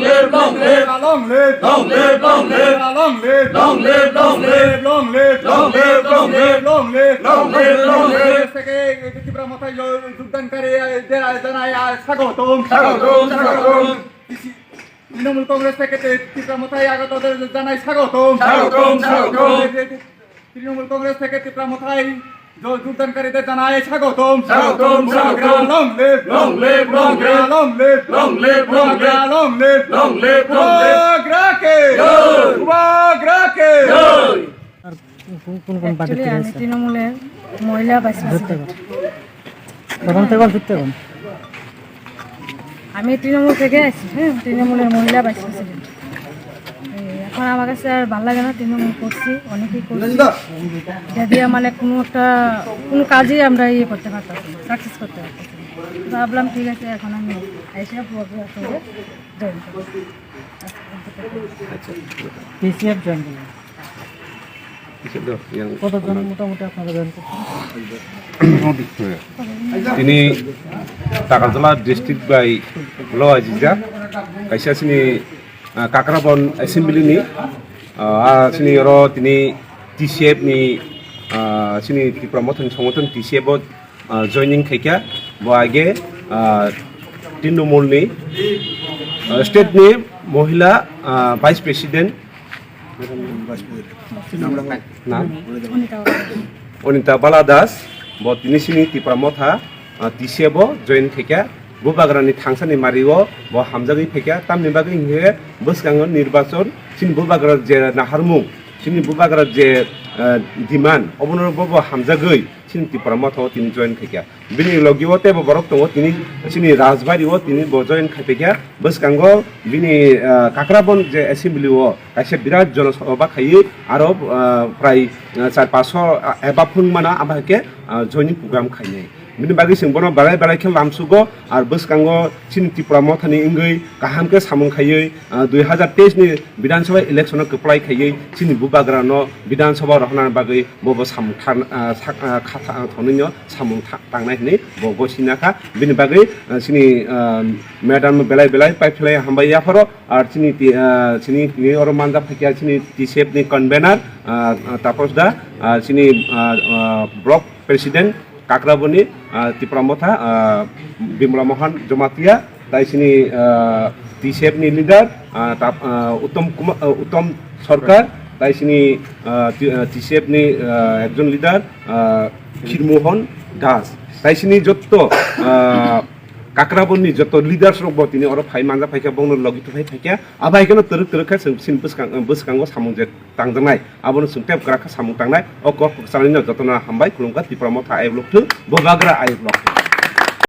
live, long live, long live, long live, long live, long live, long live, long live, long live, long live, long live, long live, long live, long live. থেকে ত্রিপুরা মথায় যোগদানকারী জানাই স্বাগতম স্বাগতম স্বাগতম। তৃণমূল কংগ্রেস থেকে ত্রিপুরা মথায় আগতদের জানাই স্বাগতম স্বাগতম স্বাগতম। তৃণমূল কংগ্রেস থেকে ত্রিপুরা মথায় যোগদানকারীদের জানাই স্বাগতম স্বাগতম স্বাগতম। Long live long live long live long live long live long live long live long live long live গ্রাকে গ্রাকে। কোন পার্টি থেকে আমি তৃণমূলের মহিলা ভাইস প্রেসিডেন্ট। আমি তৃণমূল থেকে আসছি, হ্যাঁ, তৃণমূলের মহিলা ভাইস প্রেসিডেন্ট। এখন আমার কাছে আর ভালো লাগে না, তৃণমূল করছি, অনেকেই করছি, যদি মানে কোনো কাজেই আমরা ইয়ে করতে পারতাম, সাকসেস করতে পারতাম। ভাবলাম ঠিক আছে, এখন আমি এসে জয়েন করবো। Ini Takantala district by Lo Ajiza, Kaisa sini Kakraban assembly ni, sini ro tini TCF ni, sini Tipra Mothao Somoton TCF joining kaya, boage Tindumul ni, state ni Mohila Vice President. Onita Baladas, but initially Tipra Mothao, TCF join kaya. Bubagrani Tangsani Mario, Bo Hamzagi Peka, Tamni Bagin here, Buskangon, Nirbason, Sin Bubagra Naharmung, Sin Bubagra demand, Obono Bobo Hamzagui, Sin Tipra Mothao in join Keka. Bini Logiote, Borokto, Sini Razbari, what in Bojoin Kapeka, Buskango, Bini Kakraban Assembly War, I said Birat Jonas Obakai, Arab, Prai, Sarpaso, Abapung Mana Abake, joining program Kanye. Bini bagi singbono balai ke lamsugo ar buskango sin Tipra Mothao ni ingui kaham ke samung khayoi 2023 ni Bidhan Sabha election ke apply khayoi sin bubagrano Bidhan Sabha rohna bagi bobo samung khata thonino samung tangnai ni bobo sinaka bini bagi sini madam belai pai phlai hambaya pharo ar sini ni oro manda phakya sini TCF ni convener tapos da sini block president Kakrabani, Tipra Mothao, Bimla Mohan Jomatia, tai sini TCF ni leader, Uttam Sarkar, tai sini TCF ni ekjon leader, Khirmohon Das, tai sini jotto Kakraban ni jotto leaders rok bo tini oro phai manja phaika bongno logito phai phaika abai kono teruk kha sin buskango samung je tangjangnai abono sungtep kra kha samung tangnai o ko salino jotona hambai kulungka Tipra Mothao ai blok tu bobagra ai blok